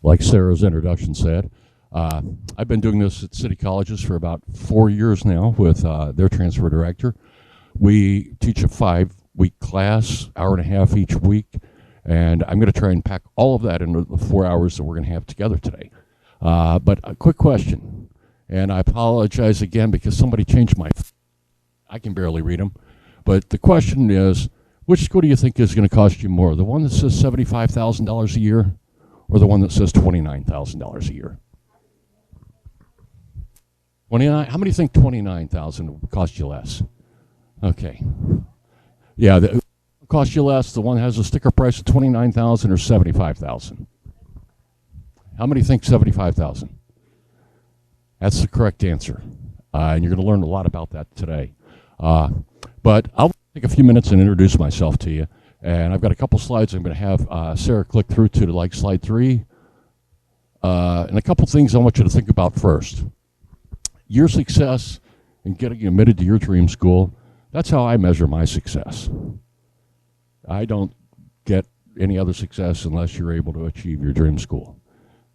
like Sarah's introduction said. I've been doing this at city colleges for about 4 years now with their transfer director. We teach a 5-week class, hour and a half each week, and I'm going to try and pack all of that into the 4 hours that we're going to have together today. But a quick question, and I apologize again because somebody changed I can barely read them, but the question is, which school do you think is going to cost you more, the one that says $75,000 a year or the one that says $29,000 a year? 29. How many think 29,000 would cost you less? Okay. Yeah, the cost you less, the one that has a sticker price of 29,000 or 75,000? How many think 75,000? That's the correct answer. And you're going to learn a lot about that today. But I'll take a few minutes and introduce myself to you. And I've got a couple slides I'm going to have Sarah click through to like slide 3. And a couple things I want you to think about first. Your success in getting admitted to your dream school, that's how I measure my success. I don't get any other success unless you're able to achieve your dream school.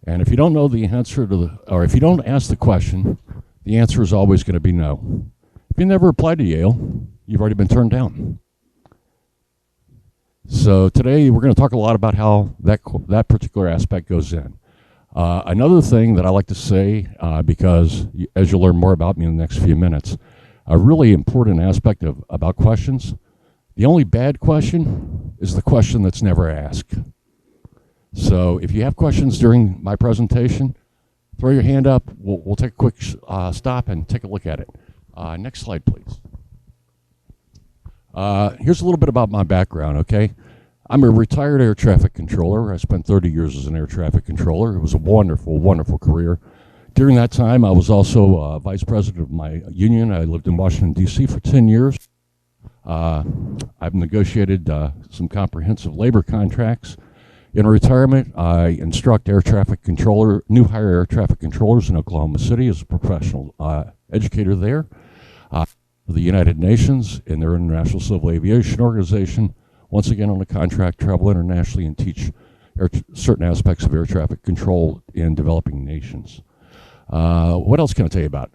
And if you don't know the answer to or if you don't ask the question, the answer is always going to be no. If you never applied to Yale, you've already been turned down. So today we're going to talk a lot about how that particular aspect goes in. Another thing that I like to say, because as you'll learn more about me in the next few minutes, a really important aspect about questions, the only bad question is the question that's never asked. So if you have questions during my presentation, throw your hand up. We'll take a quick stop and take a look at it. Next slide, please. Here's a little bit about my background, okay? I'm a retired air traffic controller. I spent 30 years as an air traffic controller. It was a wonderful, wonderful career. During that time, I was also vice president of my union. I lived in Washington, D.C. for 10 years. I've negotiated some comprehensive labor contracts. In retirement, I instruct air traffic controller, new hire air traffic controllers in Oklahoma City as a professional educator there. The United Nations in their International Civil Aviation Organization, once again on a contract, travel internationally and teach certain aspects of air traffic control in developing nations. What else can I tell you about?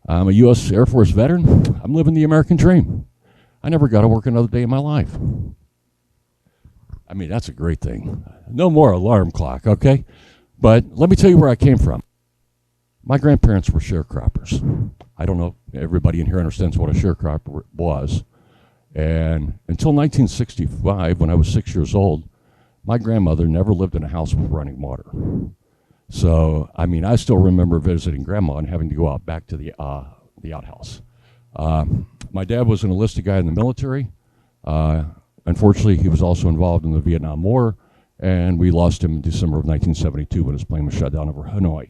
I'm a U.S. Air Force veteran. I'm living the American dream. I never got to work another day in my life. I mean, that's a great thing. No more alarm clock, okay? But let me tell you where I came from. My grandparents were sharecroppers. I don't know if everybody in here understands what a sharecropper was. And until 1965, when I was 6 years old, my grandmother never lived in a house with running water. So, I mean, I still remember visiting Grandma and having to go out back to the outhouse. My dad was an enlisted guy in the military. Unfortunately, he was also involved in the Vietnam War, and we lost him in December of 1972 when his plane was shot down over Hanoi.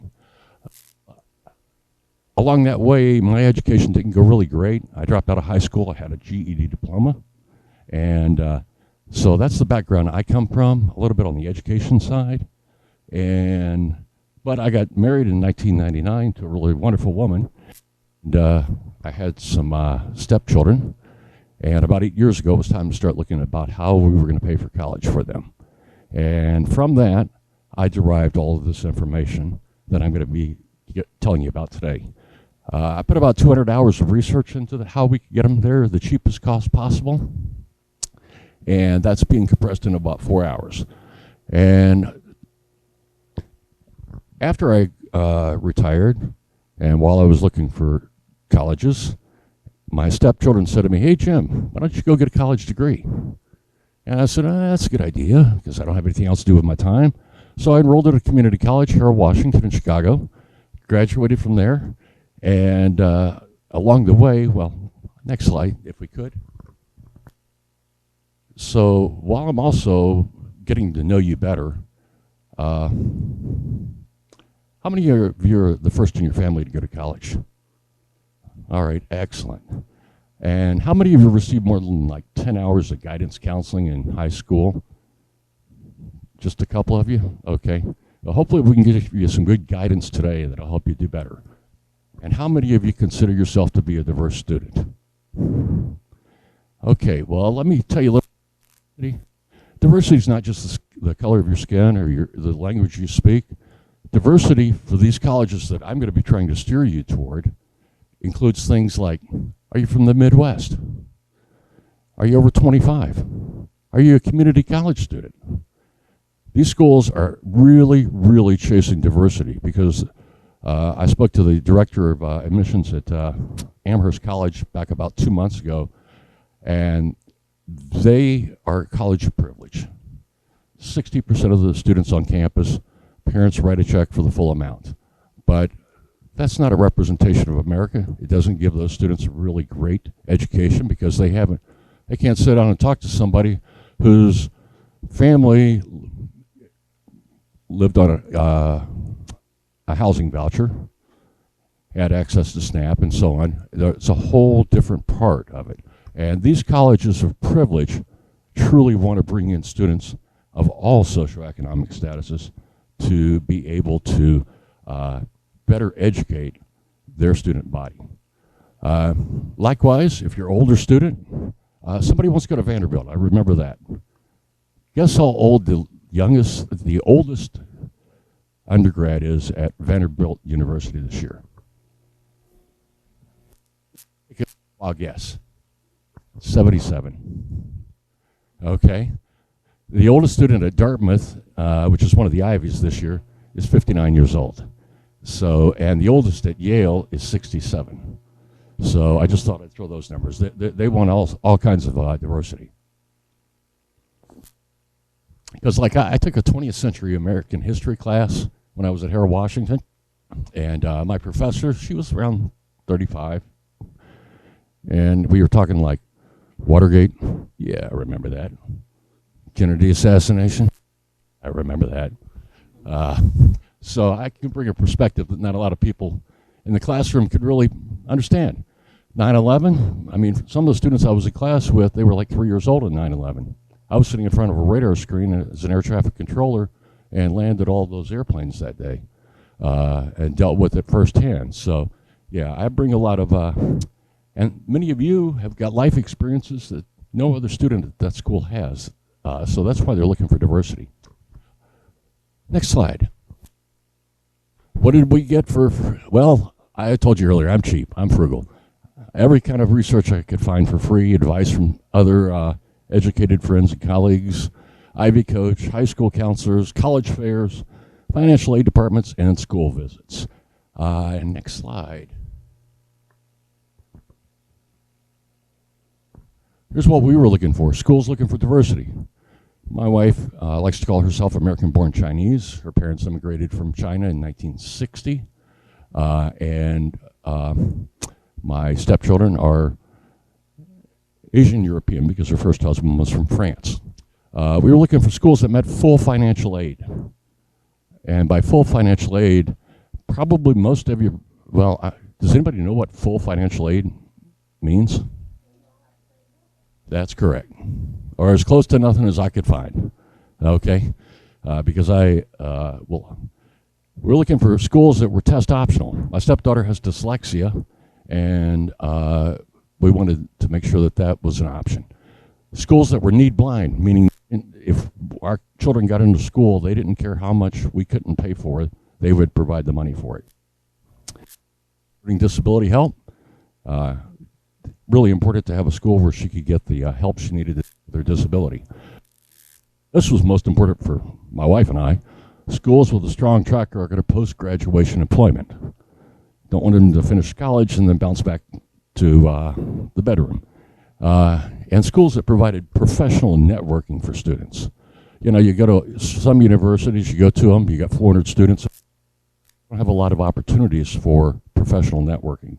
Along that way, my education didn't go really great. I dropped out of high school. I had a GED diploma. And so that's the background I come from, a little bit on the education side. But I got married in 1999 to a really wonderful woman. And I had some stepchildren. And about 8 years ago, it was time to start looking about how we were going to pay for college for them. And from that, I derived all of this information that I'm going to be telling you about today. I put about 200 hours of research into how we could get them there the cheapest cost possible. And that's being compressed in about 4 hours. And after I retired, and while I was looking for colleges, my stepchildren said to me, "Hey, Jim, why don't you go get a college degree?" And I said, "That's a good idea, because I don't have anything else to do with my time." So I enrolled at a community college here in Washington in Chicago, graduated from there, and along the way, well, next slide, if we could. So while I'm also getting to know you better, how many of you are the first in your family to go to college? All right, excellent. And how many of you received more than like 10 hours of guidance counseling in high school? Just a couple of you? Okay. Well, hopefully we can give you some good guidance today that'll help you do better. And how many of you consider yourself to be a diverse student? Okay, well, let me tell you a little bit. Diversity is not just the color of your skin or the language you speak. Diversity for these colleges that I'm going to be trying to steer you toward includes things like, are you from the Midwest? Are you over 25? Are you a community college student? These schools are really, really chasing diversity because I spoke to the director of admissions at Amherst College back about 2 months ago, and they are a college of privilege. 60% of the students on campus, parents write a check for the full amount. But that's not a representation of America. It doesn't give those students a really great education because they can't sit down and talk to somebody whose family lived on a housing voucher, had access to SNAP and so on. It's a whole different part of it. And these colleges of privilege truly want to bring in students of all socioeconomic statuses to be able to better educate their student body. Likewise, if you're an older student, somebody wants to go to Vanderbilt. I remember that. Guess how old the oldest undergrad is at Vanderbilt University this year? I'll guess. 77. Okay. The oldest student at Dartmouth, which is one of the Ivies this year, is 59 years old. So, and the oldest at Yale is 67. So I just thought I'd throw those numbers. They want all kinds of diversity. Because like I took a 20th century American history class when I was at Harold Washington, and my professor, she was around 35, and we were talking like Watergate. Yeah, I remember that. Kennedy assassination. I remember that. So I can bring a perspective that not a lot of people in the classroom could really understand. 9/11, I mean, some of the students I was in class with, they were like 3 years old in 9/11. I was sitting in front of a radar screen as an air traffic controller and landed all those airplanes that day and dealt with it firsthand. So, yeah, I bring a lot of, and many of you have got life experiences that no other student at that school has. So that's why they're looking for diversity. Next slide. What did we get for well, I told you earlier, I'm cheap, I'm frugal. Every kind of research I could find for free, advice from other educated friends and colleagues, Ivy Coach, high school counselors, college fairs, financial aid departments, and school visits. Next slide. Here's what we were looking for. Schools looking for diversity. My wife likes to call herself American-born Chinese. Her parents immigrated from China in 1960. My stepchildren are Asian European because her first husband was from France. We were looking for schools that met full financial aid. And by full financial aid, probably most of you, well, does anybody know what full financial aid means? That's correct. Or as close to nothing as I could find, okay? Because we're looking for schools that were test optional. My stepdaughter has dyslexia, and we wanted to make sure that that was an option. Schools that were need blind, meaning if our children got into school, they didn't care how much we couldn't pay for it, they would provide the money for it. Disability help, really important to have a school where she could get the help she needed with their disability. This was most important for my wife and I. Schools with a strong track record of post-graduation employment. Don't want them to finish college and then bounce back to the bedroom. And schools that provided professional networking for students. You know, you go to some universities, you go to them, you got 400 students. Don't have a lot of opportunities for professional networking.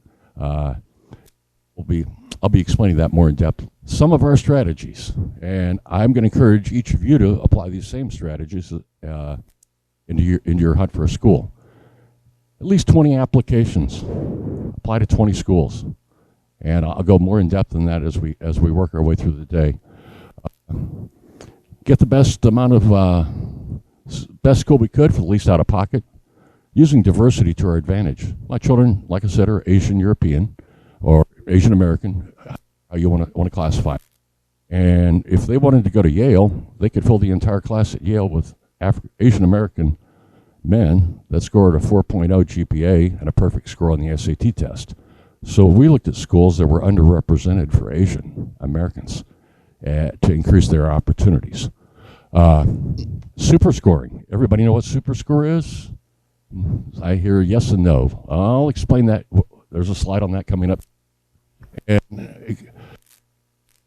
I'll be explaining that more in depth. Some of our strategies, and I'm going to encourage each of you to apply these same strategies into your hunt for a school. At least 20 applications. Apply to 20 schools, and I'll go more in depth than that as we work our way through the day. Get the best amount of best school we could for the least out of pocket, using diversity to our advantage. My children, like I said, are Asian European or Asian American, how you want to classify. And if they wanted to go to Yale, they could fill the entire class at Yale with Asian American men that scored a 4.0 GPA and a perfect score on the SAT test. So we looked at schools that were underrepresented for Asian Americans to increase their opportunities. Super scoring. Everybody know what super score is? I hear yes and no. I'll explain that. There's a slide on that coming up. And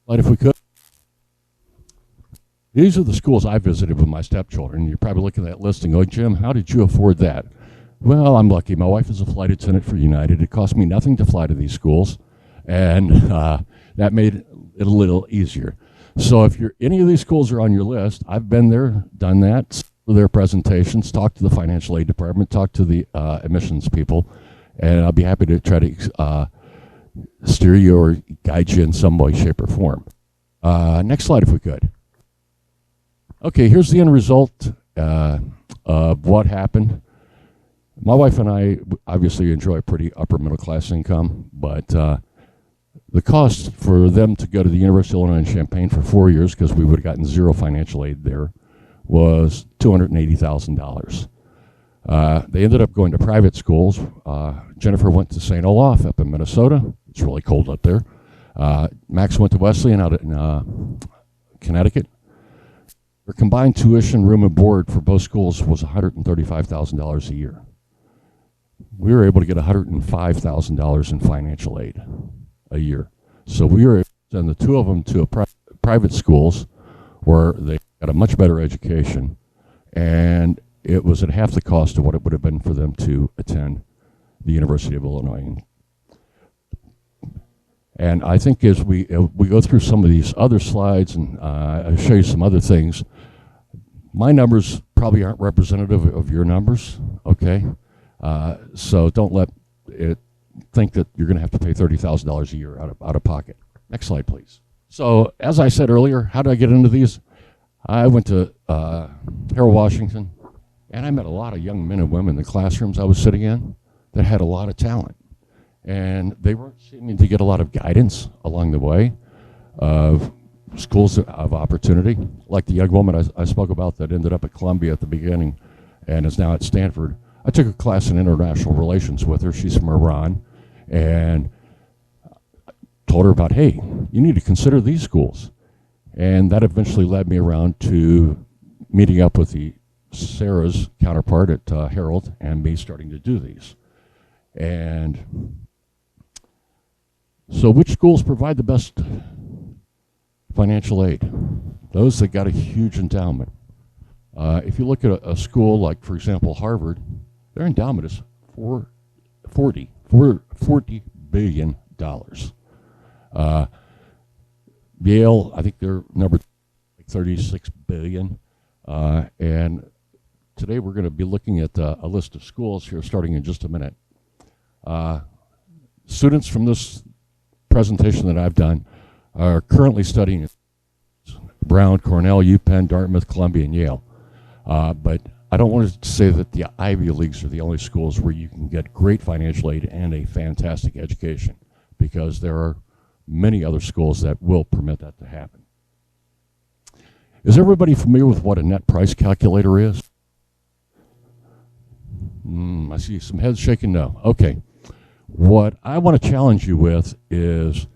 if we could. These are the schools I visited with my stepchildren. You're probably looking at that list and going, Jim, how did you afford that? Well, I'm lucky. My wife is a flight attendant for United. It cost me nothing to fly to these schools, and that made it a little easier. So if any of these schools are on your list, I've been there, done that, for their presentations, talked to the financial aid department, talked to the admissions people, and I'll be happy to try to steer you or guide you in some way, shape, or form. Next slide, if we could. Okay, here's the end result of what happened. My wife and I obviously enjoy a pretty upper middle class income, but the cost for them to go to the University of Illinois in Champaign for 4 years, because we would have gotten zero financial aid there, was $280,000. They ended up going to private schools. Jennifer went to St. Olaf up in Minnesota. It's really cold up there. Max went to Wesleyan out in Connecticut. Their combined tuition, room, and board for both schools was $135,000 a year. We were able to get $105,000 in financial aid a year. So we were able to send the two of them to private schools where they got a much better education, and it was at half the cost of what it would have been for them to attend the University of Illinois. And I think as we go through some of these other slides and I'll show you some other things, my numbers probably aren't representative of your numbers, okay? So don't let it think that you're going to have to pay $30,000 a year out of pocket. Next slide, please. So as I said earlier, how did I get into these? I went to Harold Washington, and I met a lot of young men and women in the classrooms I was sitting in that had a lot of talent. And they weren't seeming to get a lot of guidance along the way of schools of opportunity, like the young woman I spoke about that ended up at Columbia at the beginning and is now at Stanford. I took a class in international relations with her. She's from Iran, and told her about, hey, you need to consider these schools. And that eventually led me around to meeting up with Sarah's counterpart at Harold and me starting to do these. And so which schools provide the best financial aid? Those that got a huge endowment. If you look at a school like, for example, Harvard, their endowment is $40 billion. Yale, I think they're number 36 billion. And today we're going to be looking at a list of schools here starting in just a minute. Students from this presentation that I've done are currently studying at Brown, Cornell, UPenn, Dartmouth, Columbia, and Yale. But I don't want to say that the Ivy Leagues are the only schools where you can get great financial aid and a fantastic education, because there are many other schools that will permit that to happen. Is everybody familiar with what a net price calculator is? I see some heads shaking no. Okay. What I want to challenge you with is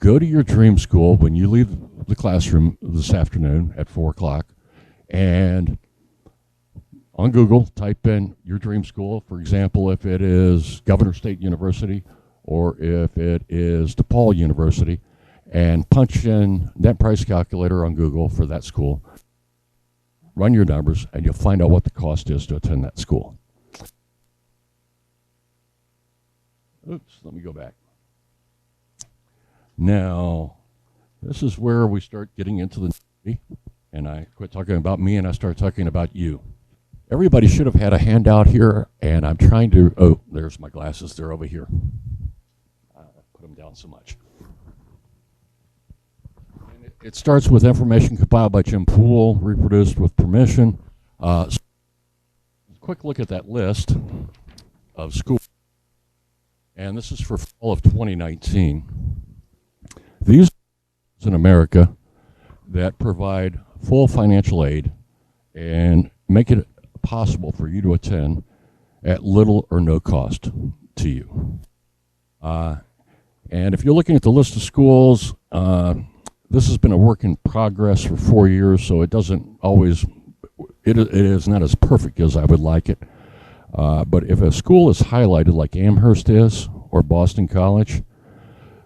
go to your dream school when you leave the classroom this afternoon at 4 o'clock, and on Google, type in your dream school. For example, if it is Governor State University or if it is DePaul University, and punch in net price calculator on Google for that school. Run your numbers, and you'll find out what the cost is to attend that school. Oops, let me go back. Now, this is where we start getting into the nitty, and I quit talking about me and I start talking about you. Everybody should have had a handout here, and I'm trying to, oh, there's my glasses, they're over here. Put them down so much. And it starts with information compiled by Jim Poole, reproduced with permission. Quick look at that list of schools. And this is for fall of 2019. These in America that provide full financial aid and make it possible for you to attend at little or no cost to you. And if you're looking at the list of schools, this has been a work in progress for 4 years, so it doesn't always, it is not as perfect as I would like it. But if a school is highlighted like Amherst is, or Boston College,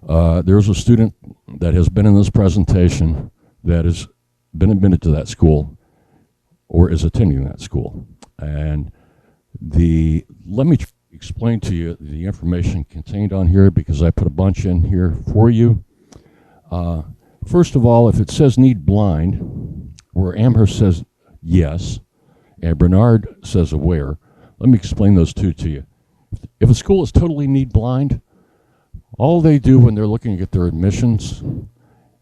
there's a student that has been in this presentation that has been admitted to that school or is attending that school. And let me explain to you the information contained on here, because I put a bunch in here for you. First of all, if it says need blind, where Amherst says yes, and Bernard says aware, let me explain those two to you. If a school is totally need blind, all they do when they're looking at their admissions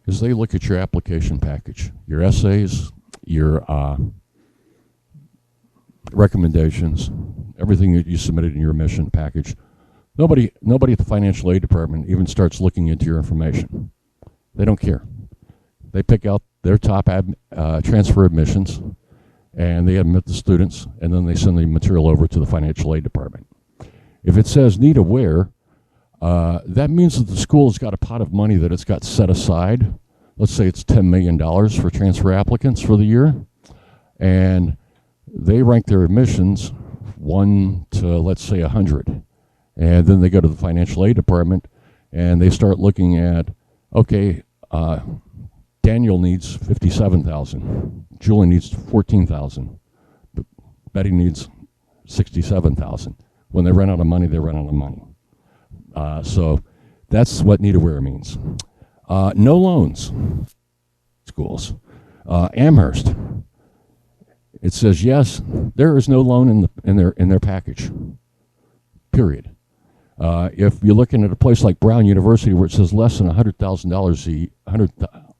is they look at your application package, your essays, your recommendations, everything that you submitted in your admission package. Nobody at the financial aid department even starts looking into your information. They don't care. They pick out their top transfer admissions, and they admit the students, and then they send the material over to the financial aid department. If it says need aware, that means that the school's got a pot of money that it's got set aside. Let's say it's $10 million for transfer applicants for the year, and they rank their admissions 1 to, let's say, 100. And then they go to the financial aid department, and they start looking at, okay, Daniel needs 57,000. Julie needs 14,000. Betty needs 67,000. When they run out of money, they run out of money. So that's what need aware means. No loans. Schools. Amherst. It says yes. There is no loan in their package. Period. If you're looking at a place like Brown University where it says less than $100,000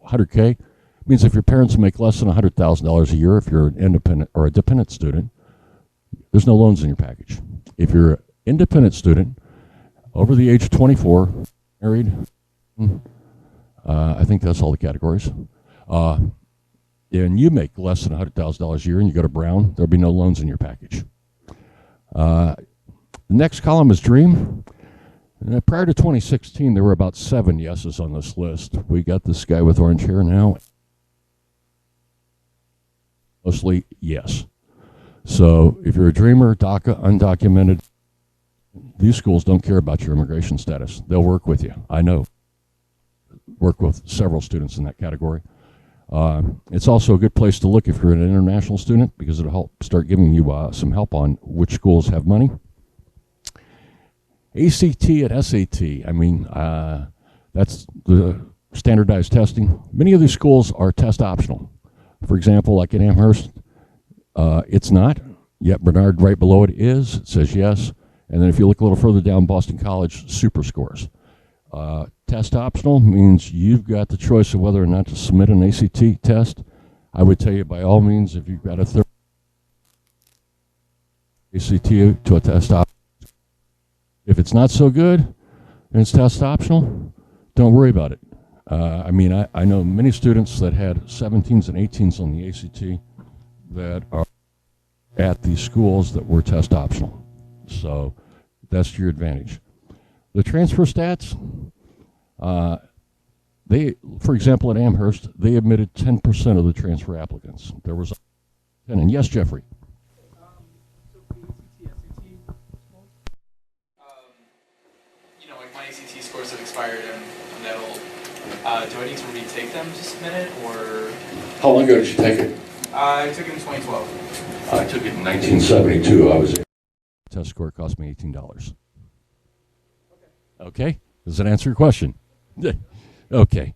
$100K, means if your parents make less than $100,000 a year, if you're an independent or a dependent student, there's no loans in your package. If you're an independent student, over the age of 24, married, I think that's all the categories, and you make less than $100,000 a year and you go to Brown, there'll be no loans in your package. The next column is Dream. Prior to 2016, there were about 7 yeses on this list. We got this guy with orange hair now. Mostly yes. So if you're a dreamer, DACA, undocumented, these schools don't care about your immigration status. They'll work with you. I know. Work with several students in that category. It's also a good place to look if you're an international student, because it'll help start giving you some help on which schools have money. ACT and SAT, I mean, that's the standardized testing. Many of these schools are test optional. For example, like at Amherst, it's not, yet Bernard right below it is. It says yes. And then if you look a little further down, Boston College, super scores. Test optional means you've got the choice of whether or not to submit an ACT test. I would tell you by all means, if you've got a third ACT to a test optional, if it's not so good and it's test optional, don't worry about it. I mean, I know many students that had 17s and 18s on the ACT that are at these schools that were test optional. So that's to your advantage. The transfer stats, they, for example, at Amherst, they admitted 10% of the transfer applicants. There was 10, and yes, Jeffrey. Like my ACT scores have expired and that'll, do I need to retake them to submit it, or? How long ago did you take it? I took it in 2012. I took it in 1972. I was test score cost me $18. Okay. Does that answer your question? Okay.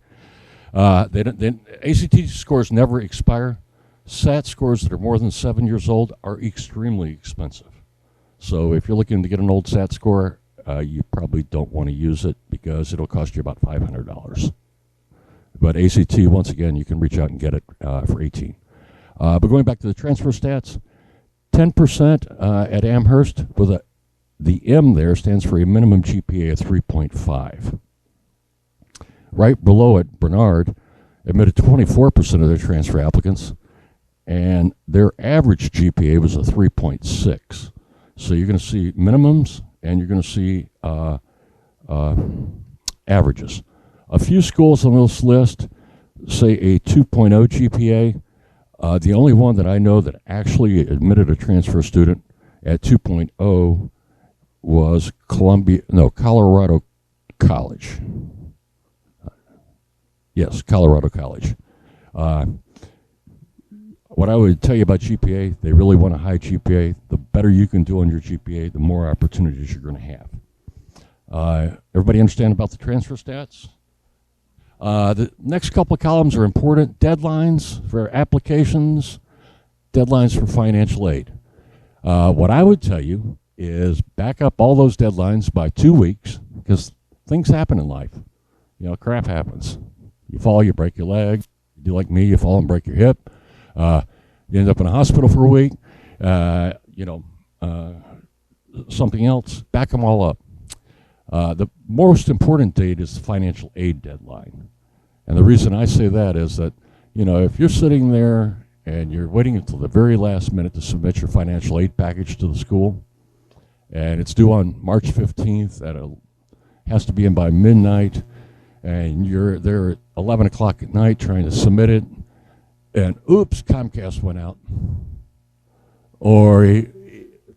ACT scores never expire. SAT scores that are more than 7 years old are extremely expensive. So if you're looking to get an old SAT score, you probably don't want to use it because it'll cost you about $500. But ACT, once again, you can reach out and get it for $18. But going back to the transfer stats, 10% at Amherst, with the M there stands for a minimum GPA of 3.5. Right below it, Bernard, admitted 24% of their transfer applicants, and their average GPA was a 3.6. So you're going to see minimums and you're going to see averages. A few schools on this list say a 2.0 GPA. The only one that I know that actually admitted a transfer student at 2.0 was Colorado College. Yes, Colorado College. What I would tell you about GPA, they really want a high GPA. The better you can do on your GPA, the more opportunities you're going to have. Everybody understand about the transfer stats? The next couple of columns are important. Deadlines for applications, deadlines for financial aid. What I would tell you is back up all those deadlines by 2 weeks, because things happen in life. You know, crap happens. You fall, you break your leg. You do like me, you fall and break your hip. You end up in a hospital for a week. Something else. Back them all up. The most important date is the financial aid deadline. And the reason I say that is that, if you're sitting there and you're waiting until the very last minute to submit your financial aid package to the school, and it's due on March 15th, has to be in by midnight, and you're there at 11 o'clock at night trying to submit it, and oops, Comcast went out. Or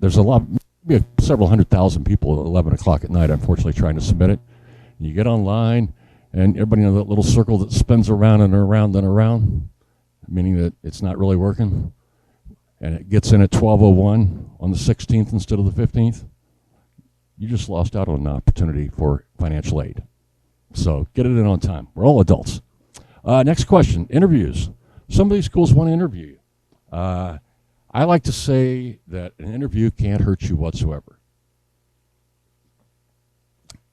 there's several 100,000 people at 11 o'clock at night, unfortunately, trying to submit it. You get online, and everybody in that little circle that spins around and around and around, meaning that it's not really working, and it gets in at 12:01 on the 16th instead of the 15th, you just lost out on an opportunity for financial aid. So get it in on time. We're all adults. Next question, interviews. Some of these schools want to interview you. I like to say that an interview can't hurt you whatsoever.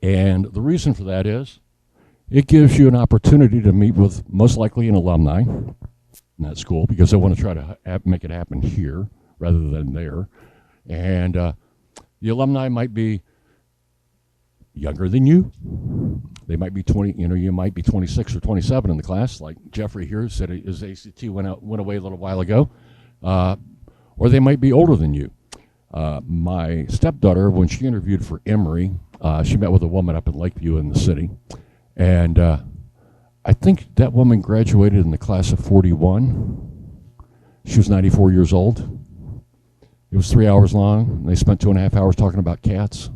And the reason for that is it gives you an opportunity to meet with most likely an alumni in that school, because they want to try to make it happen here rather than there. And the alumni might be younger than you. They might be 20, you might be 26 or 27 in the class, like Jeffrey here said his ACT went away a little while ago. Or they might be older than you. My stepdaughter, when she interviewed for Emory, she met with a woman up in Lakeview in the city. And I think that woman graduated in the class of 41. She was 94 years old. It was 3 hours long. And they spent 2.5 hours talking about cats.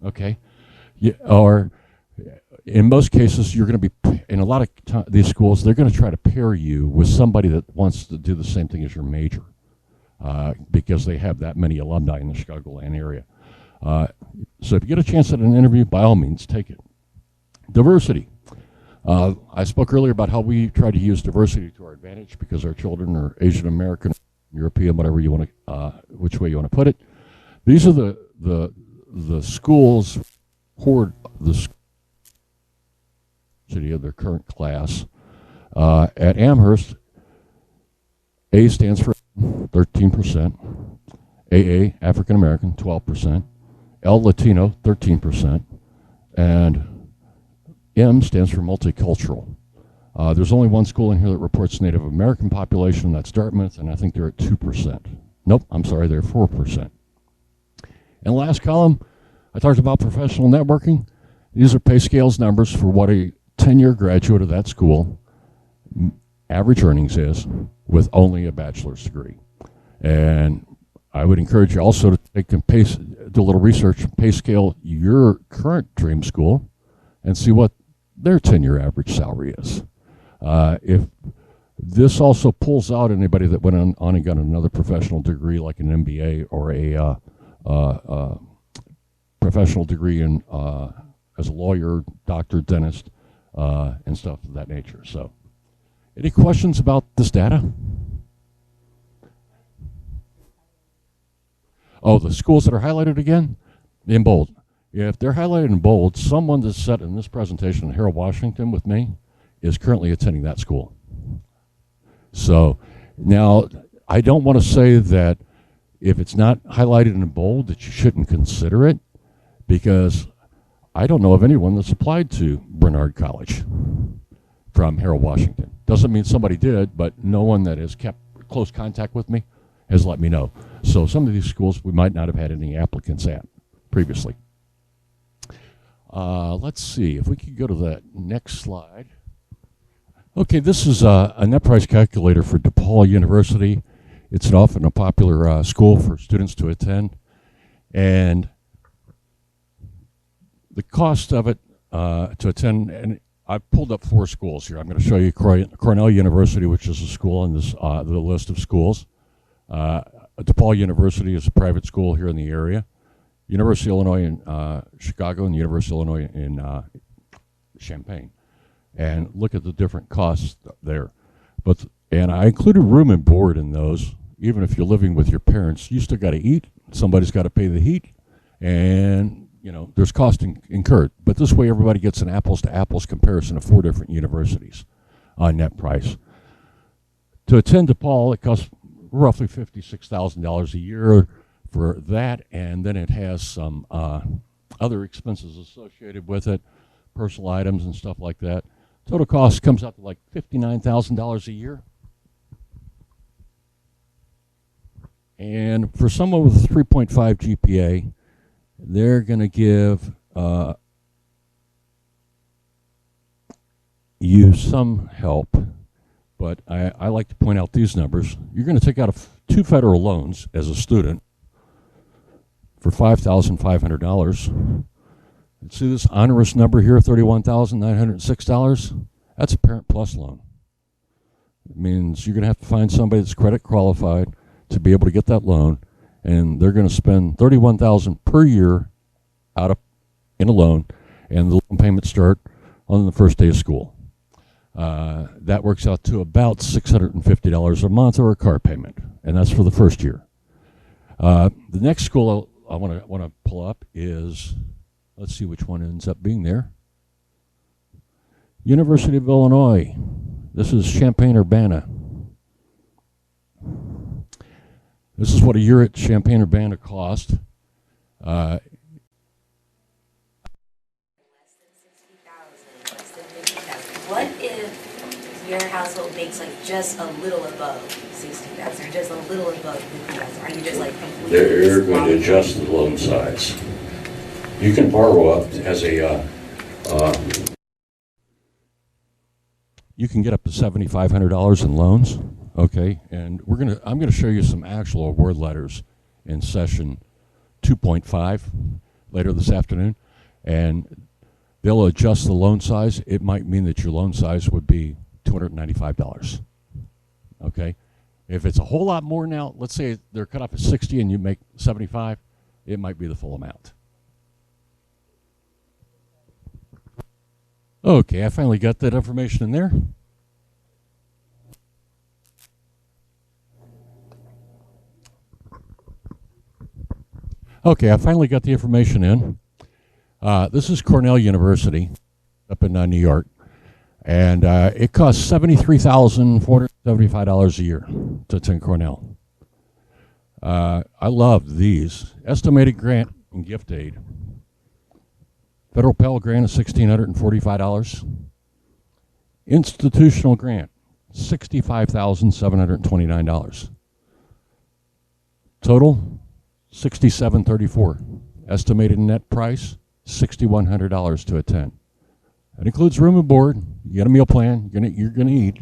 Okay. Yeah, or in most cases, you're going to be, in a lot of these schools, they're going to try to pair you with somebody that wants to do the same thing as your major, because they have that many alumni in the Chicagoland area. So if you get a chance at an interview, by all means, take it. Diversity. I spoke earlier about how we try to use diversity to our advantage because our children are Asian American, European, whatever you want to, which way you want to put it. These are the schools who the city of their current class. At Amherst, A stands for 13%, AA, African American, 12%, L, Latino, 13%, and M stands for multicultural. There's only one school in here that reports Native American population, that's Dartmouth, and I think they're at 2%. Nope, I'm sorry, they're 4%. And the last column, I talked about professional networking. These are pay scales numbers for what a 10-year graduate of that school average earnings is with only a bachelor's degree. And I would encourage you also to take and do a little research, pay scale your current dream school and see what their 10-year average salary is. If this also pulls out anybody that went on and got another professional degree like an MBA or a professional degree in as a lawyer, doctor, dentist, and stuff of that nature. So, any questions about this data? Oh, the schools that are highlighted again? In bold. If they're highlighted in bold, someone that's sat in this presentation, Harold Washington with me, is currently attending that school. So, now, I don't want to say that if it's not highlighted in bold that you shouldn't consider it, because I don't know of anyone that's applied to Bernard College. from Harold Washington. Doesn't mean somebody did, but no one that has kept close contact with me has let me know. So some of these schools we might not have had any applicants at previously. Let's see if we could go to that next slide. Okay, this is a net price calculator for DePaul University. It's often a popular school for students to attend. And the cost of it to attend, and I pulled up 4 schools here. I'm going to show you Cornell University, which is a school on this the list of schools. DePaul University is a private school here in the area. University of Illinois in Chicago and the University of Illinois in Champaign. And look at the different costs there. And I included room and board in those. Even if you're living with your parents, you still got to eat. Somebody's got to pay the heat, and there's cost incurred. But this way, everybody gets an apples-to-apples comparison of 4 different universities on net price. To attend DePaul, it costs roughly $56,000 a year for that, and then it has some other expenses associated with it, personal items and stuff like that. Total cost comes out to like $59,000 a year. And for someone with a 3.5 GPA, they're going to give you some help. But I like to point out these numbers. You're going to take out 2 federal loans as a student for $5,500. See this onerous number here, $31,906? That's a Parent Plus loan. It means you're going to have to find somebody that's credit qualified to be able to get that loan, and they're going to spend $31,000 per year in a loan, and the loan payments start on the first day of school. That works out to about $650 a month or a car payment, and that's for the first year. The next school I want to pull up is, let's see which one ends up being there. University of Illinois. This is Champaign-Urbana. This is what a year at Champaign-Urbana cost. Less than 60,000. What if your household makes like just a little above 60,000 or just a little above 50,000? Are you just like completely? They're going to adjust the loan size. You can borrow up as you can get up to $7,500 in loans. Okay, and I'm gonna show you some actual award letters in session 2.5 later this afternoon, and they'll adjust the loan size. It might mean that your loan size would be $295. Okay, if it's a whole lot more now, let's say they're cut off at 60 and you make 75, it might be the full amount. Okay, I finally got that information in there. Okay, I finally got the information in. This is Cornell University up in New York, and it costs $73,475 a year to attend Cornell. I love these. Estimated grant and gift aid. Federal Pell Grant is $1,645. Institutional grant, $65,729. Total, $67.34. Estimated net price, $6,100 to attend. That includes room and board. You got a meal plan. You're gonna eat.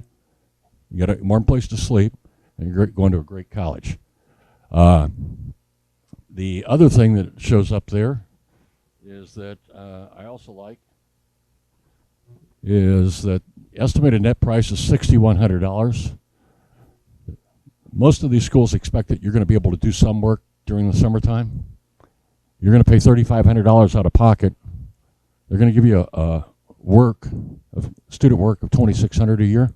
You got a warm place to sleep, and you're going to a great college. The other thing that shows up there is that I also like is that estimated net price is $6,100. Most of these schools expect that you're going to be able to do some work during the summertime. You're going to pay $3,500 out of pocket. They're going to give you a student work of $2,600 a year.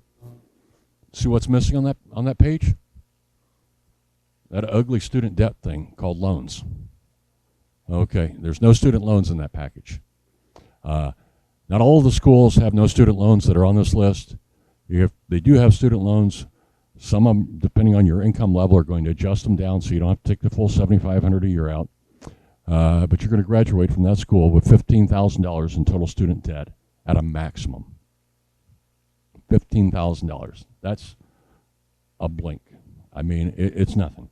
See what's missing on that page? That ugly student debt thing called loans. Okay, there's no student loans in that package. Not all of the schools have no student loans that are on this list. They do have student loans. Some of them, depending on your income level, are going to adjust them down so you don't have to take the full $7,500 a year out. But you're going to graduate from that school with $15,000 in total student debt at a maximum. $15,000. That's a blink. I mean, it's nothing.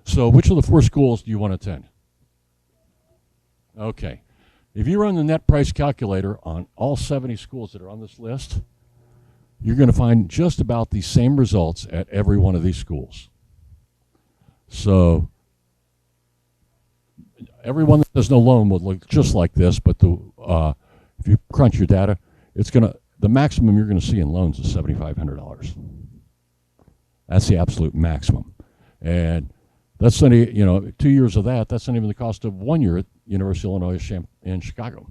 So which of the 4 schools do you want to attend? Okay. If you run the net price calculator on all 70 schools that are on this list, you're going to find just about the same results at every one of these schools. So everyone that has no loan will look just like this, but if you crunch your data, the maximum you're going to see in loans is $7,500. That's the absolute maximum. And that's not, 2 years of that, that's not even the cost of 1 year at University of Illinois in Chicago.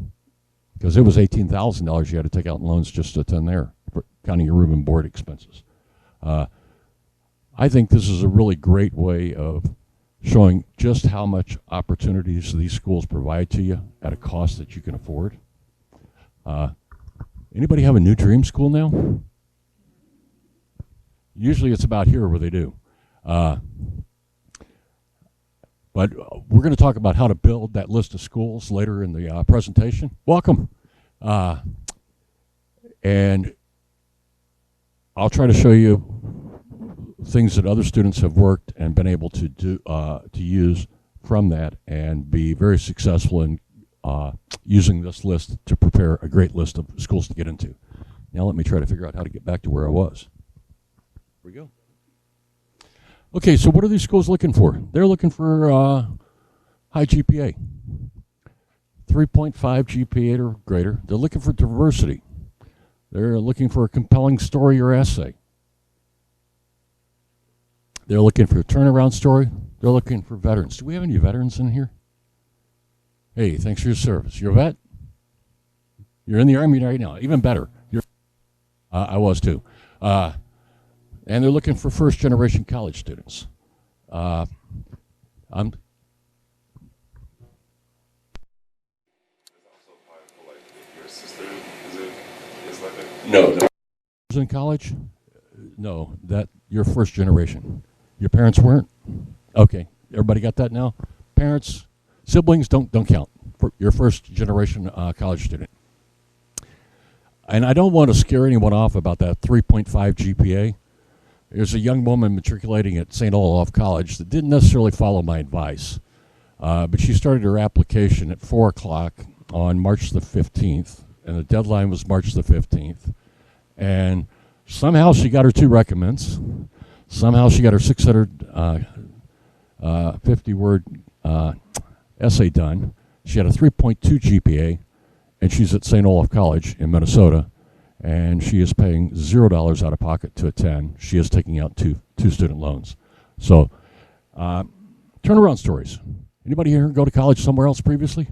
Because it was $18,000 you had to take out in loans just to attend there, for counting your room and board expenses. I think this is a really great way of showing just how much opportunities these schools provide to you at a cost that you can afford. Anybody have a new dream school now? Usually it's about here where they do. But we're going to talk about how to build that list of schools later in the presentation. Welcome. And I'll try to show you things that other students have worked and been able to do to use from that and be very successful in using this list to prepare a great list of schools to get into. Now let me try to figure out how to get back to where I was. Here we go. Okay, so what are these schools looking for? They're looking for high GPA, 3.5 GPA or greater. They're looking for diversity. They're looking for a compelling story or essay. They're looking for a turnaround story. They're looking for veterans. Do we have any veterans in here? Hey, thanks for your service. You're a vet? You're in the Army right now. Even better. I was too. And they're looking for first-generation college students. Is also applied for like if your sister is like a No. In college? No, that you're first generation. Your parents weren't? Okay, everybody got that now? Parents, siblings don't count. You're first generation college student. And I don't want to scare anyone off about that 3.5 GPA. There's a young woman matriculating at St. Olaf College that didn't necessarily follow my advice, but she started her application at 4 o'clock on March the 15th, and the deadline was March the 15th. And somehow she got her 2 recommends. Somehow she got her 650-word essay done. She had a 3.2 GPA, and she's at St. Olaf College in Minnesota. And she is paying $0 out of pocket to attend. She is taking out two student loans. So, turnaround stories. Anybody here go to college somewhere else previously?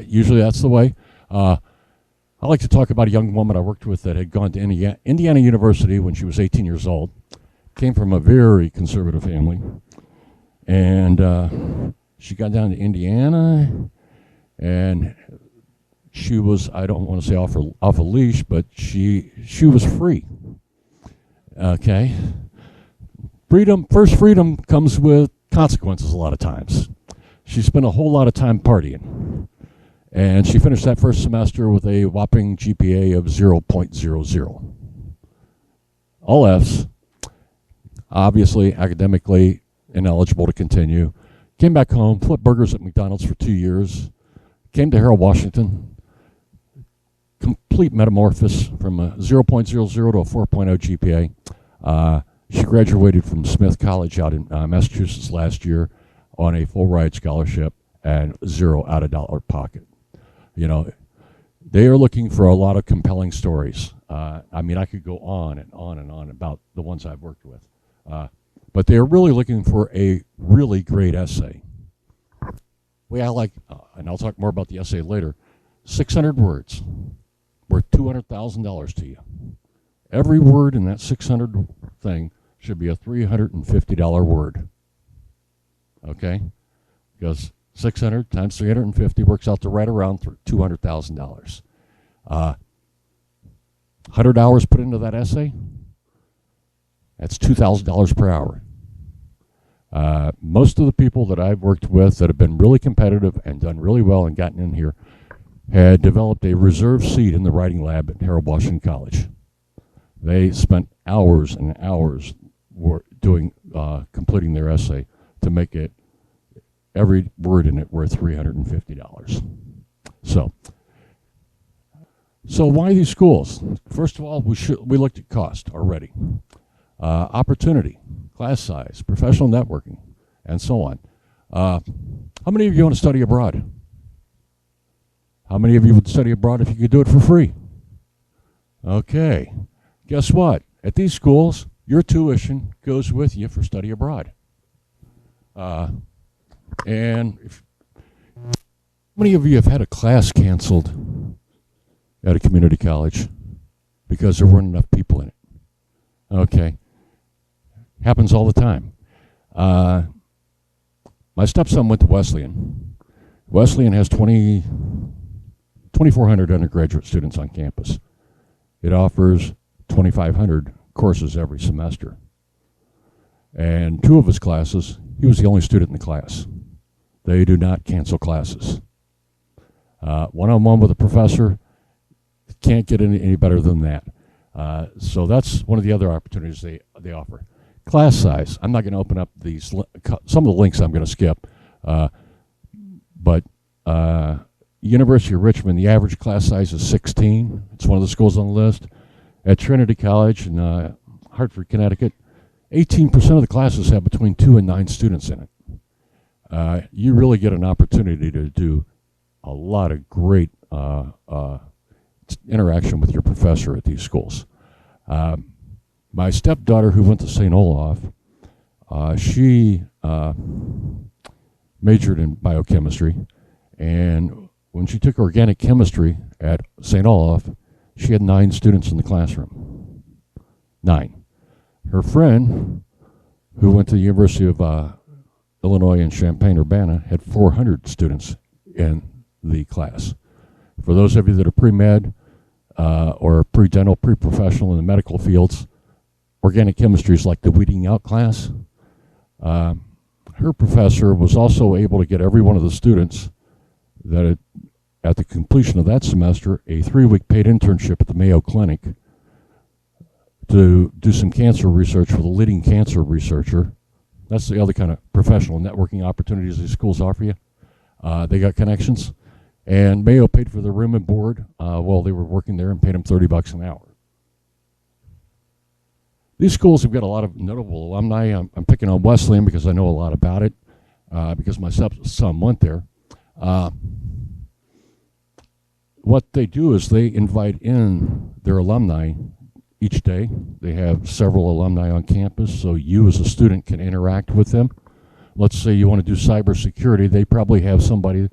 Usually that's the way. I like to talk about a young woman I worked with that had gone to Indiana University when she was 18 years old. Came from a very conservative family. And she got down to Indiana, and she was, I don't want to say off a leash, but she was free. Okay? First freedom comes with consequences a lot of times. She spent a whole lot of time partying. And she finished that first semester with a whopping GPA of 0.00. All Fs. Obviously, academically ineligible to continue. Came back home, flipped burgers at McDonald's for 2 years. Came to Harold, Washington. Complete metamorphosis from a 0.00 to a 4.0 GPA. She graduated from Smith College out in Massachusetts last year on a full ride scholarship and $0 out of dollar pocket. You know, they are looking for a lot of compelling stories. I mean, I could go on and on and on about the ones I've worked with. But they're really looking for a really great essay. Way I like, and I'll talk more about the essay later, 600 words. Worth $200,000 to you. Every word in that 600 thing should be a $350 word. Okay? Because 600 times 350 works out to right around $200,000. 100 hours put into that essay, that's $2,000 per hour. Most of the people that I've worked with that have been really competitive and done really well and gotten in here had developed a reserved seat in the writing lab at Harold Washington College. They spent hours and hours completing their essay to make it, every word in it, worth $350. So why these schools? First of all, we looked at cost already, opportunity, class size, professional networking, and so on. How many of you want to study abroad? How many of you would study abroad if you could do it for free? Okay. Guess what? At these schools, your tuition goes with you for study abroad. And how many of you have had a class canceled at a community college because there weren't enough people in it? Okay. Happens all the time. My stepson went to Wesleyan. Wesleyan has 2,400 undergraduate students on campus. It offers 2,500 courses every semester. And 2 of his classes, he was the only student in the class. They do not cancel classes. One-on-one with a professor, can't get any better than that. So that's one of the other opportunities they offer. Class size. I'm not going to open up these. Some of the links I'm going to skip. But University of Richmond, the average class size is 16. It's one of the schools on the list. At Trinity College in Hartford, Connecticut, 18% of the classes have between 2 and 9 students in it. You really get an opportunity to do a lot of great interaction with your professor at these schools. My stepdaughter, who went to St. Olaf, she majored in biochemistry, and when she took organic chemistry at St. Olaf, she had 9 students in the classroom. 9. Her friend, who went to the University of Illinois in Champaign-Urbana, had 400 students in the class. For those of you that are pre-med or pre-dental, pre-professional in the medical fields, organic chemistry is like the weeding out class. Her professor was also able to get every one of the students that at the completion of that semester, a 3-week paid internship at the Mayo Clinic to do some cancer research with a leading cancer researcher. That's the other kind of professional networking opportunities these schools offer you. They got connections. And Mayo paid for their room and board while they were working there and paid them $30 an hour. These schools have got a lot of notable alumni. I'm picking on Wesleyan because I know a lot about it, because my son went there. What they do is they invite in their alumni each day. They have several alumni on campus, so you as a student can interact with them. Let's say you want to do cybersecurity. They probably have somebody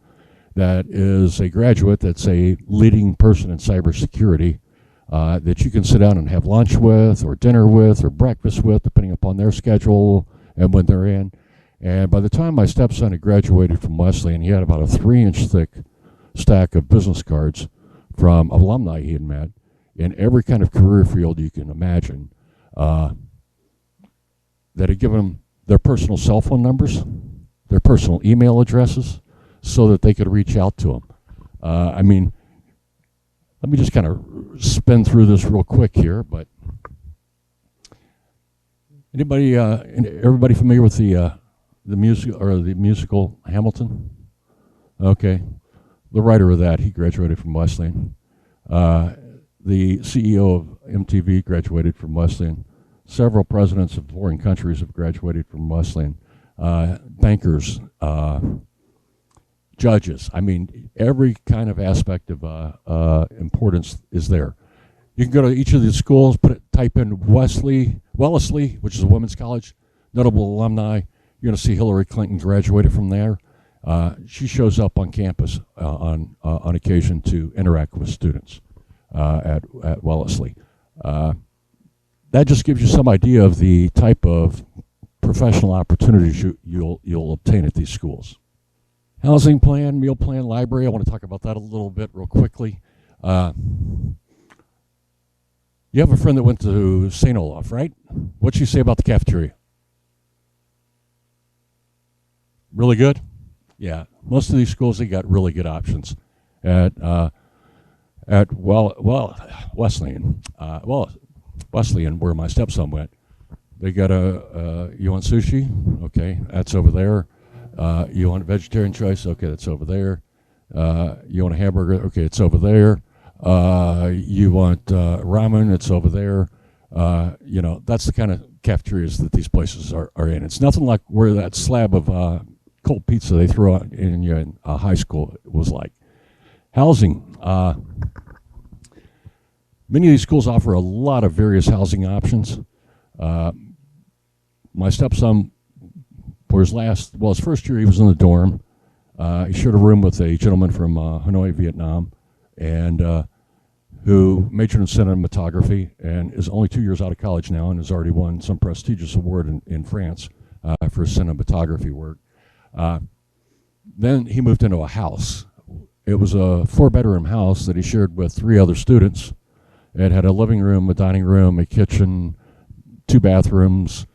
that is a graduate that's a leading person in cybersecurity that you can sit down and have lunch with or dinner with or breakfast with, depending upon their schedule and when they're in. And by the time my stepson had graduated from Wesleyan, he had about a 3-inch thick stack of business cards from alumni he had met in every kind of career field you can imagine that had given them their personal cell phone numbers, their personal email addresses, so that they could reach out to them. I mean, let me just kind of spin through this real quick here, but everybody familiar with the musical Hamilton? Okay. The writer of that, he graduated from Wesleyan. The CEO of MTV graduated from Wesleyan. Several presidents of foreign countries have graduated from Wesleyan. Bankers, judges. I mean, every kind of aspect of importance is there. You can go to each of these schools, type in Wellesley, which is a women's college, notable alumni. You're going to see Hillary Clinton graduated from there. She shows up on campus on occasion to interact with students at Wellesley. That just gives you some idea of the type of professional opportunities you'll obtain at these schools. Housing plan, meal plan, library. I want to talk about that a little bit real quickly. You have a friend that went to St. Olaf, right? What'd she say about the cafeteria? Really good? Yeah, most of these schools, they got really good options. at Wesleyan. Wesleyan, where my stepson went. They got you want sushi? Okay, that's over there. You want a vegetarian choice? Okay, that's over there. You want a hamburger? Okay, it's over there. You want ramen? It's over there. That's the kind of cafeterias that these places are in. It's nothing like where that slab of cold pizza they throw out in you in high school was like. Housing. Many of these schools offer a lot of various housing options. My stepson, for his first year, he was in the dorm. He shared a room with a gentleman from Hanoi, Vietnam, and who majored in cinematography and is only 2 years out of college now and has already won some prestigious award in France for his cinematography work. Then he moved into a house. It was a 4-bedroom house that he shared with 3 other students. It had a living room, a dining room, a kitchen, 2 bathrooms,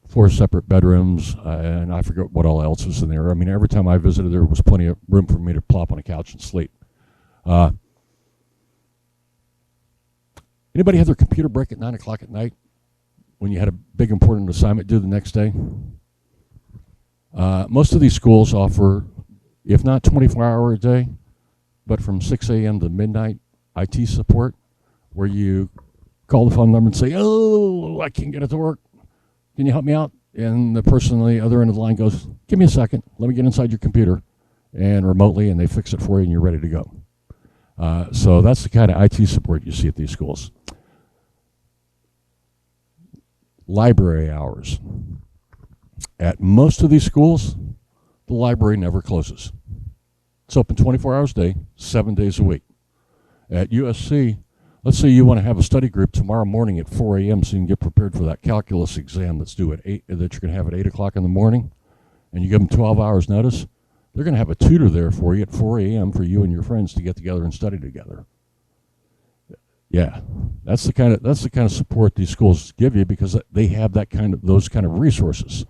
4 separate bedrooms, and I forget what all else was in there. I mean, every time I visited, there was plenty of room for me to plop on a couch and sleep. Anybody have their computer break at 9 o'clock at night when you had a big important assignment due the next day? Most of these schools offer, if not 24-hour a day, but from 6 a.m. to midnight IT support, where you call the phone number and say, "Oh, I can't get it to work. Can you help me out?" And the person on the other end of the line goes, "Give me a second. Let me get inside your computer," and remotely, and they fix it for you, and you're ready to go. So that's the kind of IT support you see at these schools. Library hours. At most of these schools, the library never closes. It's open 24 hours a day, 7 days a week. At USC, let's say you want to have a study group tomorrow morning at 4 a.m. so you can get prepared for that calculus exam that's due at 8, that you're going to have at 8 o'clock in the morning, and you give them 12 hours notice. They're going to have a tutor there for you at 4 a.m. for you and your friends to get together and study together. Yeah, that's the kind of support these schools give you because they have those kind of resources.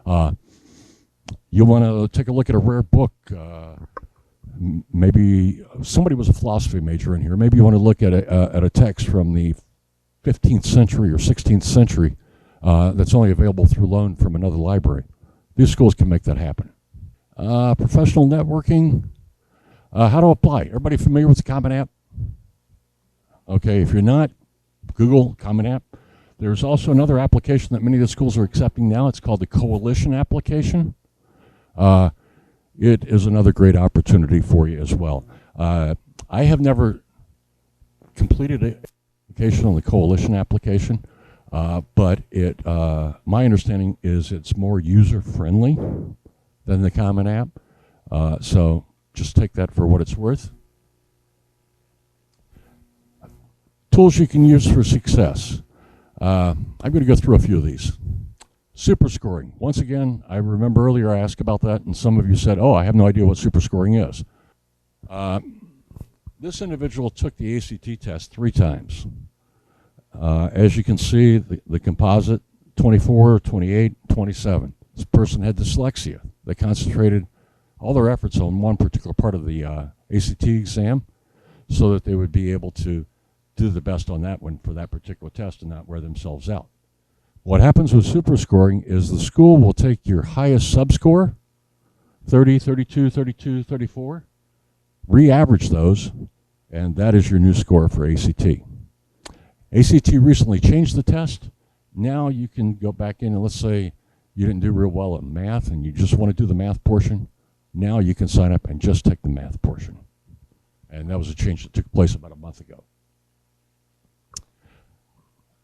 You want to take a look at a rare book. Maybe somebody was a philosophy major in here. Maybe you want to look at a text from the 15th century or 16th century that's only available through loan from another library. These schools can make that happen. Professional networking. How to apply? Everybody familiar with the Common App? Okay, if you're not, Google Common App. There's also another application that many of the schools are accepting now. It's called the Coalition application. It is another great opportunity for you as well. I have never completed an application on the Coalition application, but my understanding is it's more user-friendly than the Common App. So just take that for what it's worth. Tools you can use for success. I'm going to go through a few of these. Super scoring. Once again, I remember earlier I asked about that, and some of you said, "Oh, I have no idea what super scoring is." This individual took the ACT test 3 times. As you can see, the composite, 24, 28, 27. This person had dyslexia. They concentrated all their efforts on one particular part of the ACT exam so that they would be able to do the best on that one for that particular test and not wear themselves out. What happens with super scoring is the school will take your highest subscore, 30, 32, 32, 34, re-average those, and that is your new score for ACT. ACT recently changed the test. Now you can go back in and let's say you didn't do real well at math and you just want to do the math portion. Now you can sign up and just take the math portion. And that was a change that took place about a month ago.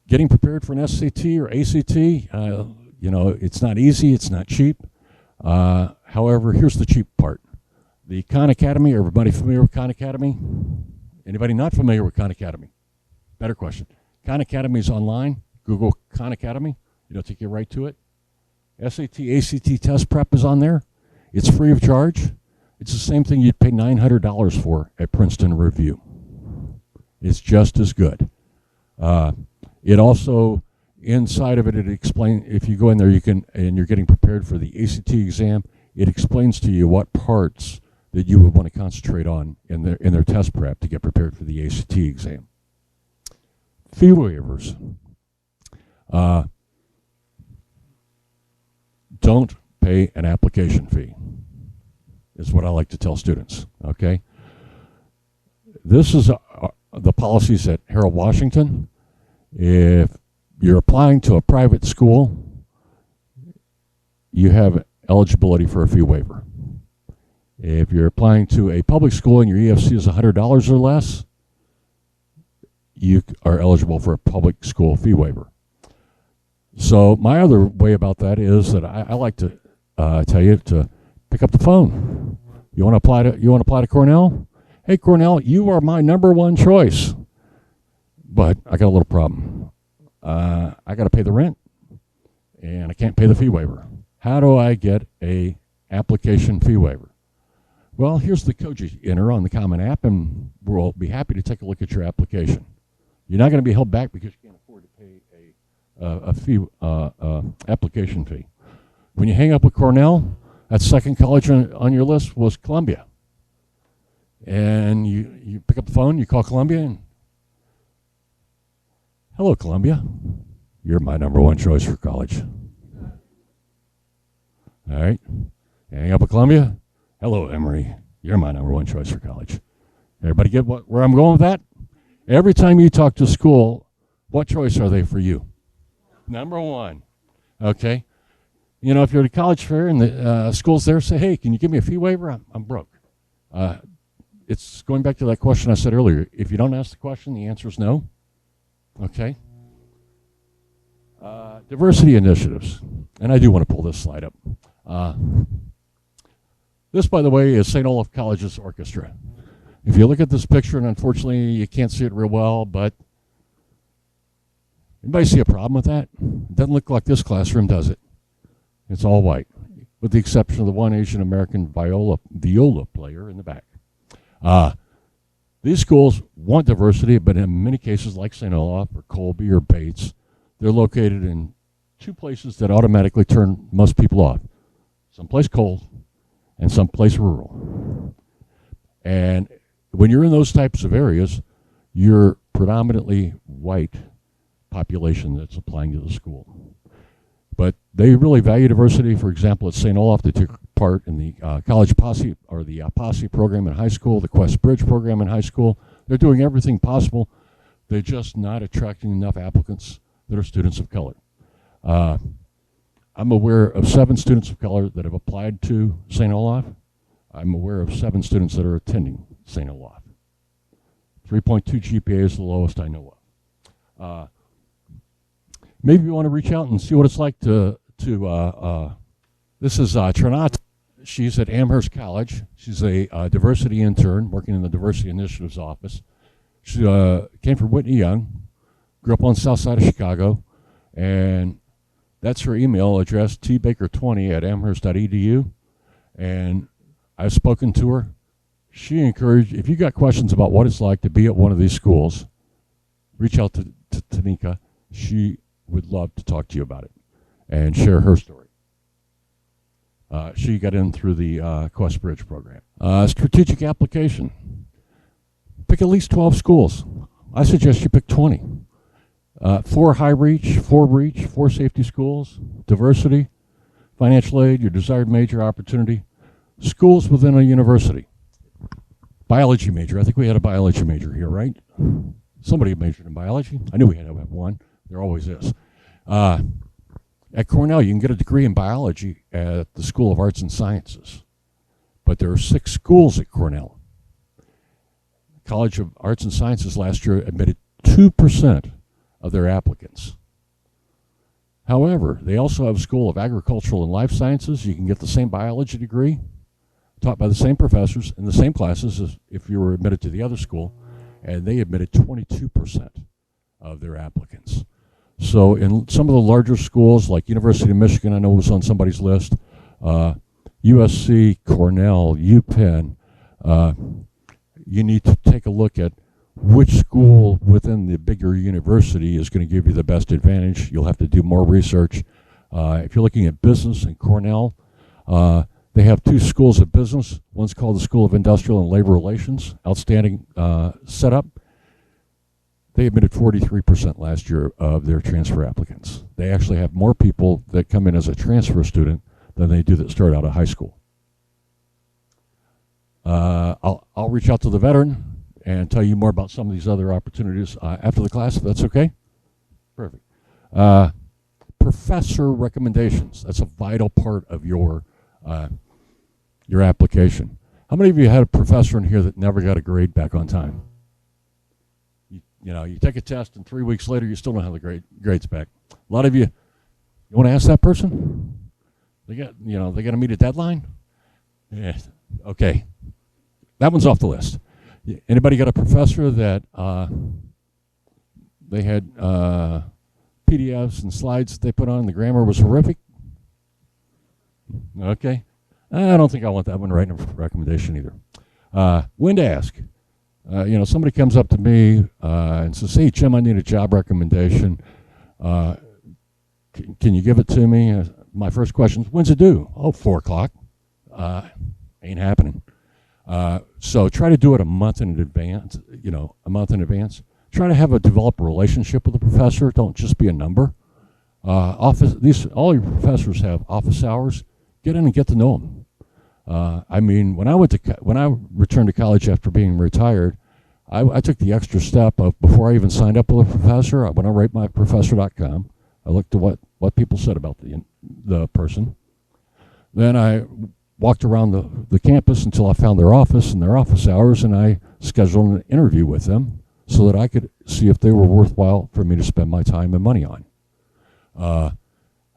Getting prepared for an SAT or ACT, it's not easy, it's not cheap. However, here's the cheap part. The Khan Academy, everybody familiar with Khan Academy? Anybody not familiar with Khan Academy? Better question. Khan Academy is online. Google Khan Academy. It'll take you right to it. SAT, ACT test prep is on there. It's free of charge. It's the same thing you'd pay $900 for at Princeton Review. It's just as good. It also, inside of it, it explains, if you go in there and you're getting prepared for the ACT exam, it explains to you what parts that you would want to concentrate on in their test prep to get prepared for the ACT exam. Fee waivers. Don't pay an application fee, is what I like to tell students, okay? This is the policies at Harold Washington. If you're applying to a private school, you have eligibility for a fee waiver. If you're applying to a public school and your EFC is $100 or less, you are eligible for a public school fee waiver. So my other way about that is that I like to tell you to pick up the phone. You want to apply to Cornell? Hey, Cornell, you are my #1 choice. But I got a little problem. I got to pay the rent, and I can't pay the fee waiver. How do I get a application fee waiver? Well, here's the code you enter on the Common App, and we'll be happy to take a look at your application. You're not going to be held back because you can't afford to pay a fee application fee. When you hang up with Cornell, that second college on your list was Columbia. And you pick up the phone, you call Columbia, and hello, Columbia. You're my #1 choice for college. All right. Hang up with Columbia. Hello, Emory. You're my #1 choice for college. Everybody get where I'm going with that? Every time you talk to school, what choice are they for you? #1. Okay. You know, if you're at a college fair and the school's there, say, hey, can you give me a fee waiver? I'm broke. It's going back to that question I said earlier. If you don't ask the question, the answer is no. Okay. Diversity initiatives. And I do want to pull this slide up. This, by the way, is St. Olaf College's orchestra. If you look at this picture, and unfortunately you can't see it real well, but anybody see a problem with that? It doesn't look like this classroom, does it? It's all white, with the exception of the one Asian American viola player in the back. These schools want diversity, but in many cases, like St. Olaf or Colby or Bates, they're located in two places that automatically turn most people off. Someplace cold and someplace rural. And when you're in those types of areas, you're predominantly white population that's applying to the school. But they really value diversity. For example, at St. Olaf, they took part in the college posse, or the posse program in high school, the Quest Bridge program in high school. They're doing everything possible. They're just not attracting enough applicants that are students of color. I'm aware of 7 students of color that have applied to St. Olaf. I'm aware of 7 students that are attending St. Olaf. 3.2 GPA is the lowest I know of. Maybe you want to reach out and see what it's like to this is Trinat. She's at Amherst College. She's a diversity intern working in the Diversity Initiatives office. She came from Whitney Young, grew up on the south side of Chicago, and that's her email address, tbaker20@amherst.edu. And I've spoken to her. She encouraged, if you got questions about what it's like to be at one of these schools, reach out to Tanika. She would love to talk to you about it and share her story. She got in through the Quest Bridge program. Strategic application. Pick at least 12 schools. I suggest you pick 20. 4 high reach, 4 reach, 4 safety schools, diversity, financial aid, your desired major opportunity, schools within a university. Biology major. I think we had a biology major here, right? Somebody majored in biology. I knew we had to have one. There always is. At Cornell, you can get a degree in biology at the School of Arts and Sciences. But there are 6 schools at Cornell. College of Arts and Sciences last year admitted 2% of their applicants. However, they also have a School of Agricultural and Life Sciences. You can get the same biology degree, taught by the same professors in the same classes as if you were admitted to the other school, and they admitted 22% of their applicants. So in some of the larger schools, like University of Michigan, I know was on somebody's list, USC, Cornell, UPenn, you need to take a look at which school within the bigger university is going to give you the best advantage. You'll have to do more research. If you're looking at business in Cornell, they They have 2 schools of business. One's called the School of Industrial and Labor Relations. Outstanding setup. They admitted 43% last year of their transfer applicants. They actually have more people that come in as a transfer student than they do that start out of high school. I'll reach out to the veteran and tell you more about some of these other opportunities after the class, if that's okay. Perfect. Professor recommendations. That's a vital part of your application. How many of you had a professor in here that never got a grade back on time? You know, you take a test and 3 weeks later you still don't have the grades back. A lot of you want to ask that person? They got to meet a deadline? Yeah. Okay. That one's off the list. Anybody got a professor that they had PDFs and slides that they put on, the grammar was horrific? Okay. I don't think I want that one writing a recommendation either. When to ask. Somebody comes up to me and says, "Hey, Jim, I need a job recommendation. Can you give it to me?" My first question is, "When's it due?" "Oh, 4 o'clock." Ain't happening. So try to do it a month in advance. Try to develop a relationship with the professor. Don't just be a number. All your professors have office hours. Get in and get to know them. When I returned to college after being retired, I took the extra step of, before I even signed up with a professor, I went on ratemyprofessor.com. I looked at what people said about the person. Then I walked around the campus until I found their office and their office hours, and I scheduled an interview with them so that I could see if they were worthwhile for me to spend my time and money on.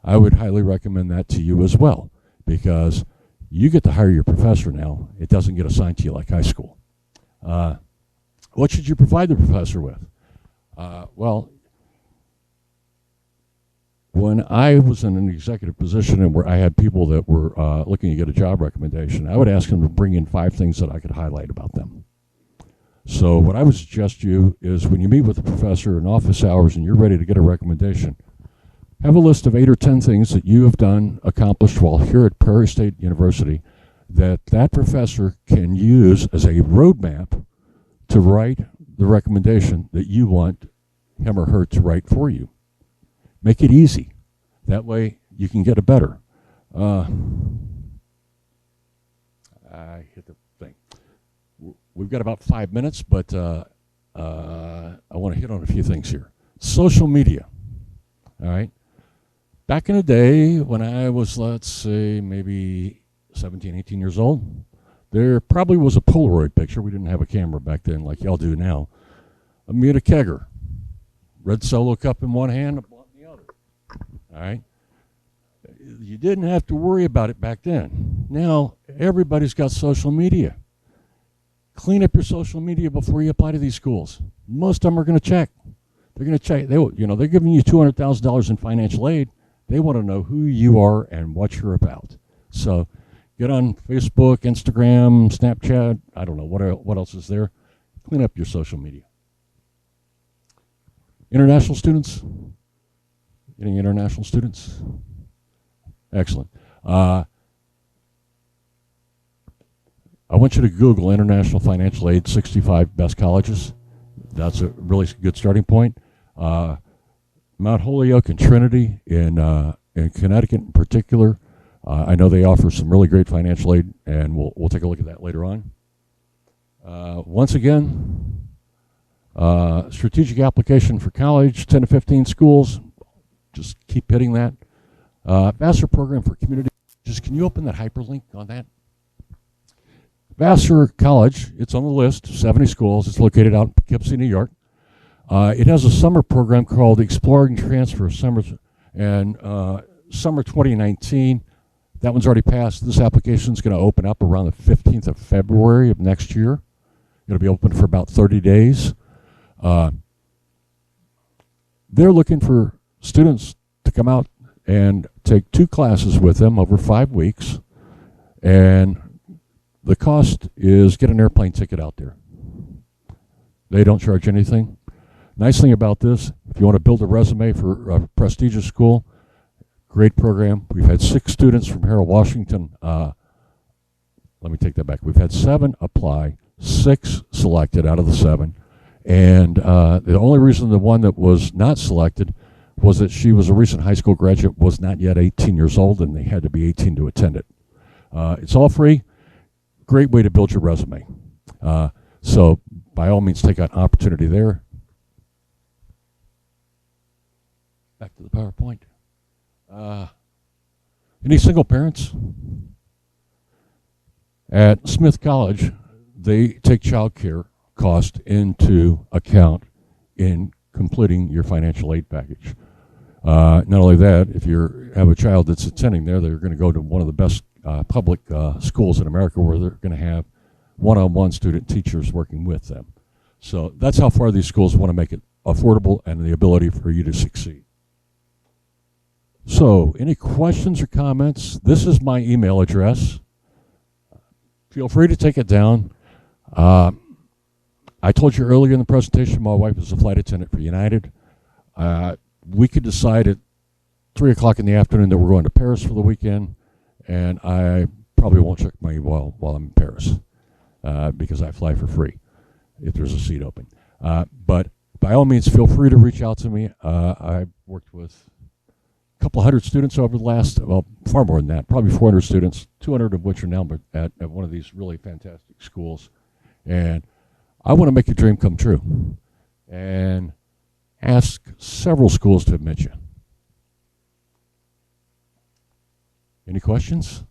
I would highly recommend that to you as well, because you get to hire your professor now. It doesn't get assigned to you like high school. What should you provide the professor with? When I was in an executive position and where I had people that were looking to get a job recommendation, I would ask them to bring in 5 things that I could highlight about them. So what I would suggest to you is, when you meet with a professor in office hours and you're ready to get a recommendation, have a list of 8 or 10 things that you have accomplished while here at Prairie State University that professor can use as a roadmap to write the recommendation that you want him or her to write for you. Make it easy. That way you can get a better. I hit the thing. We've got about 5 minutes, but I want to hit on a few things here. Social media. All right. Back in the day when I was, let's say, maybe 17, 18 years old, there probably was a Polaroid picture. We didn't have a camera back then like y'all do now. Of me at a kegger. Red Solo cup in one hand, a blunt in the other. All right? You didn't have to worry about it back then. Now, everybody's got social media. Clean up your social media before you apply to these schools. Most of them are going to check. They're going to check. They're giving you $200,000 in financial aid. They want to know who you are and what you're about. So get on Facebook, Instagram, Snapchat. I don't know what else is there. Clean up your social media. International students? Any international students? Excellent. I want you to Google International Financial Aid 65 Best Colleges. That's a really good starting point. Mount Holyoke and Trinity in Connecticut in particular, I know they offer some really great financial aid, and we'll take a look at that later on. Once again, strategic application for college, 10 to 15 schools. Just keep hitting that. Vassar program for community. Just can you open that hyperlink on that? Vassar College, it's on the list, 70 schools. It's located out in Poughkeepsie, New York. It has a summer program called Exploring Transfer Summer 2019. That one's already passed. This application is going to open up around the 15th of February of next year. It'll be open for about 30 days. They're looking for students to come out and take 2 classes with them over 5 weeks. And the cost is get an airplane ticket out there. They don't charge anything. Nice thing about this, if you want to build a resume for a prestigious school, great program. We've had 6 students from Harold Washington let me take that back. We've had 7 apply, 6 selected out of the 7. And the only reason the one that was not selected was that she was a recent high school graduate, was not yet 18 years old, and they had to be 18 to attend it. It's all free. Great way to build your resume. So by all means, take an opportunity there. Back to the PowerPoint. Any single parents? At Smith College, they take child care cost into account in completing your financial aid package. Not only that, if you have a child that's attending there, they're going to go to one of the best public schools in America where they're going to have one-on-one student teachers working with them. So that's how far these schools want to make it affordable and the ability for you to succeed. So any questions or comments? This is my email address. Feel free to take it down. I told you earlier in the presentation my wife is a flight attendant for United. We could decide at 3 o'clock in the afternoon that we're going to Paris for the weekend, and I probably won't check my email while I'm in Paris because I fly for free if there's a seat open. But by all means, feel free to reach out to me. I've worked with a couple hundred students over the last, well, far more than that, probably 400 students, 200 of which are now at one of these really fantastic schools. And I want to make your dream come true and ask several schools to admit you. Any questions?